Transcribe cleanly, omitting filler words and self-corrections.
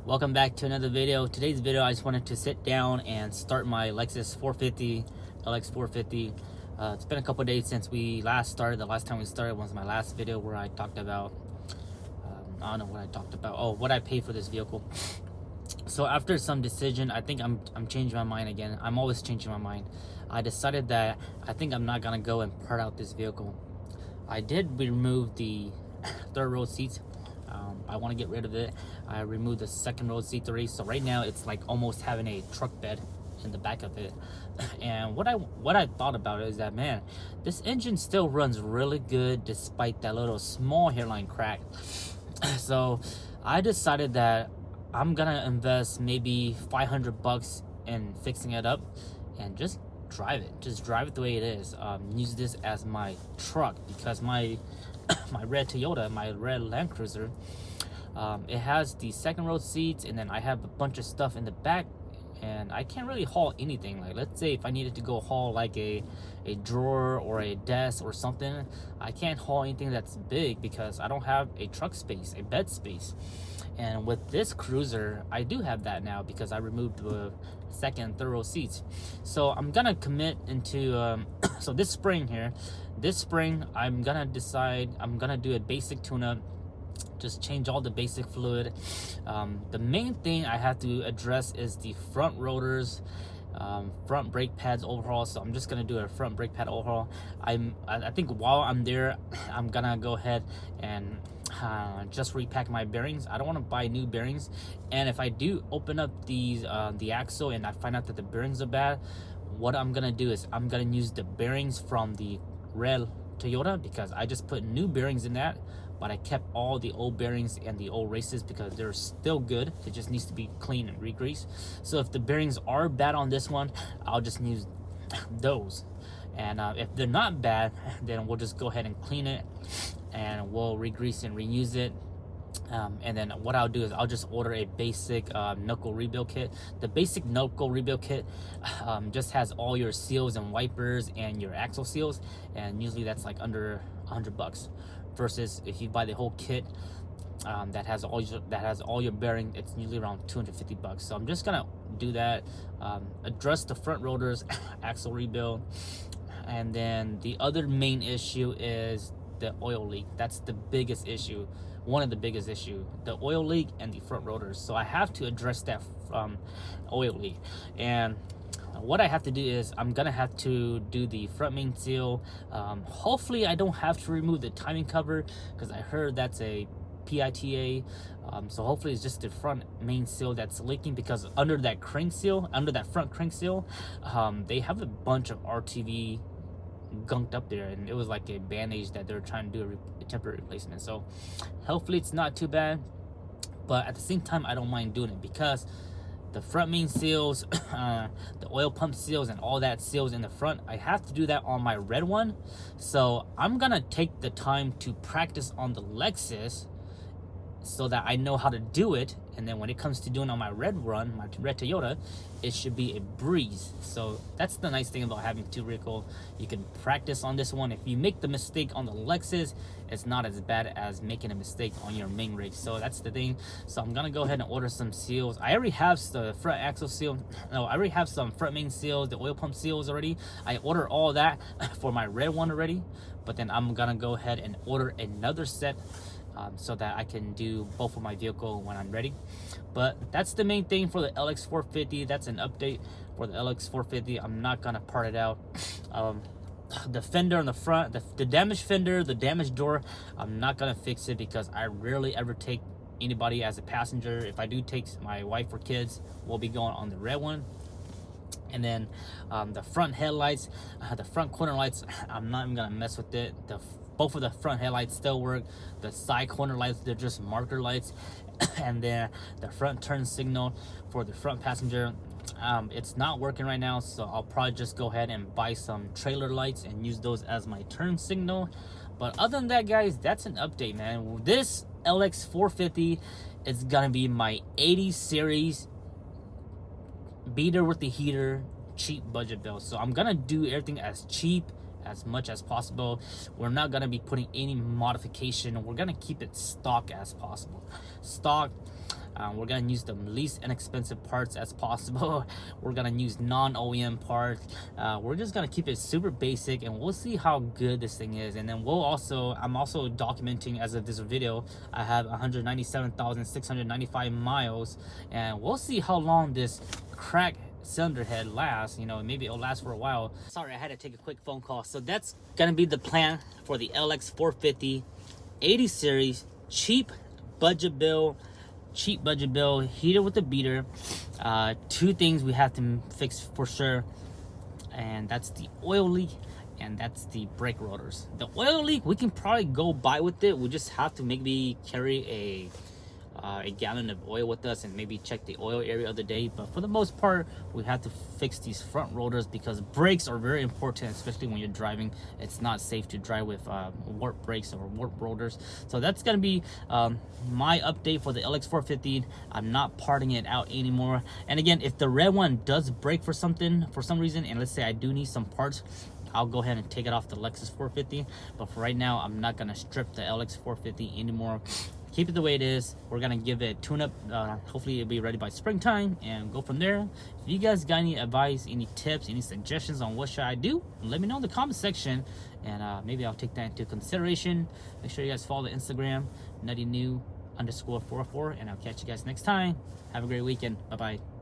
Welcome back to another video. Today's video, I just wanted to sit down and start my Lexus 450, LX450. It's been a couple days since we last started. The last time we started was my last video where I talked about, I don't know what I talked about. Oh, what I paid for this vehicle. So after some decision, I think I'm changing my mind again. I'm always changing my mind. I decided that I think I'm not gonna go and part out this vehicle. I did remove the third row seats. I want to get rid of it. I removed the second row seat already, so right now it's like almost having a truck bed in the back of it. And what I thought about it is that, man, this engine still runs really good despite that little small hairline crack. So I decided that I'm gonna invest maybe $500 in fixing it up and just drive it the way it is. Use this as my truck because my red Toyota, my red Land Cruiser, it has the second row seats, and then I have a bunch of stuff in the back, and I can't really haul anything. Like, let's say if I needed to go haul like a drawer or a desk or something, I can't haul anything that's big because I don't have a truck space, a bed space. And with this Cruiser, I do have that now because I removed the second and third row seats. So I'm gonna commit into so this spring, I'm gonna decide I'm gonna do a basic tune-up, just change all the basic fluid. The main thing I have to address is the front rotors, front brake pads overhaul. So I'm just gonna do a front brake pad overhaul. I think while I'm there, I'm gonna go ahead and just repack my bearings. I don't want to buy new bearings, and if I do open up these the axle and I find out that the bearings are bad, what I'm gonna do is I'm gonna use the bearings from the red Toyota because I just put new bearings in that, but I kept all the old bearings and the old races because they're still good. It just needs to be cleaned and re-greased. So if the bearings are bad on this one, I'll just use those, and if they're not bad, then we'll just go ahead and clean it and we'll re-grease and reuse it. And then what I'll do is I'll just order a basic knuckle rebuild kit. The basic knuckle rebuild kit just has all your seals and wipers and your axle seals, and usually that's like under $100. Versus if you buy the whole kit that has all your bearing, it's usually around $250. So I'm just gonna do that, address the front rotors, axle rebuild, and then the other main issue is the oil leak. That's the biggest issue, one of the biggest issue, the oil leak and the front rotors. So I have to address that oil leak, and what I have to do is I'm gonna have to do the front main seal. Hopefully I don't have to remove the timing cover because I heard that's a PITA. So hopefully it's just the front main seal that's leaking, because under that front crank seal, they have a bunch of RTV gunked up there, and it was like a bandage that they're trying to do a temporary replacement. So hopefully it's not too bad, but at the same time I don't mind doing it because the front main seals, the oil pump seals, and all that seals in the front, I have to do that on my red one. So I'm gonna take the time to practice on the Lexus so that I know how to do it, and then when it comes to doing on my red Toyota, it should be a breeze. So that's the nice thing about having two vehicles. You can practice on this one. If you make the mistake on the Lexus, it's not as bad as making a mistake on your main rig. So that's the thing. So I'm gonna go ahead and order some seals. I already have the front axle seal. No, I already have some front main seals, the oil pump seals already. I ordered all that for my red one already, but then I'm gonna go ahead and order another set so that I can do both of my vehicle when I'm ready. But that's the main thing for the LX450. That's an update for the LX450. I'm not gonna part it out. The fender on the front, the damaged fender, the damaged door, I'm not gonna fix it because I rarely ever take anybody as a passenger. If I do take my wife or kids, we'll be going on the red one. And then the front headlights, the front corner lights, I'm not even gonna mess with it. Both of the front headlights still work. The side corner lights, they're just marker lights. And then the front turn signal for the front passenger, it's not working right now, so I'll probably just go ahead and buy some trailer lights and use those as my turn signal. But other than that, guys, that's an update, man. This LX450 is gonna be my 80 series beater with the heater, cheap budget build. So I'm gonna do everything as cheap as much as possible. We're not gonna be putting any modification. We're gonna keep it stock as possible. Stock. We're gonna use the least inexpensive parts as possible. We're gonna use non-OEM parts. We're just gonna keep it super basic, and we'll see how good this thing is. And then I'm also documenting, as of this video, I have 197,695 miles, and we'll see how long this crack cylinder head lasts. You know, maybe it'll last for a while. Sorry, I had to take a quick phone call. So that's gonna be the plan for the LX450 80 series, cheap budget bill, heater with a beater. Two things we have to fix for sure, and that's the oil leak and that's the brake rotors. The oil leak we can probably go by with it. We just have to maybe carry a gallon of oil with us and maybe check the oil area of the day. But for the most part, we have to fix these front rotors because brakes are very important, especially when you're driving. It's not safe to drive with warped brakes or warped rotors. So that's gonna be my update for the LX450. I'm not parting it out anymore. And again, if the red one does break for some reason, and let's say I do need some parts, I'll go ahead and take it off the Lexus 450. But for right now, I'm not gonna strip the LX 450 anymore. Keep it the way it is. We're gonna give it a tune-up. Hopefully it'll be ready by springtime, and go from there. If you guys got any advice, any tips, any suggestions on what should I do, let me know in the comment section, and maybe I'll take that into consideration. Make sure you guys follow the Instagram, NuttyNu_404, and I'll catch you guys next time. Have a great weekend. Bye-bye.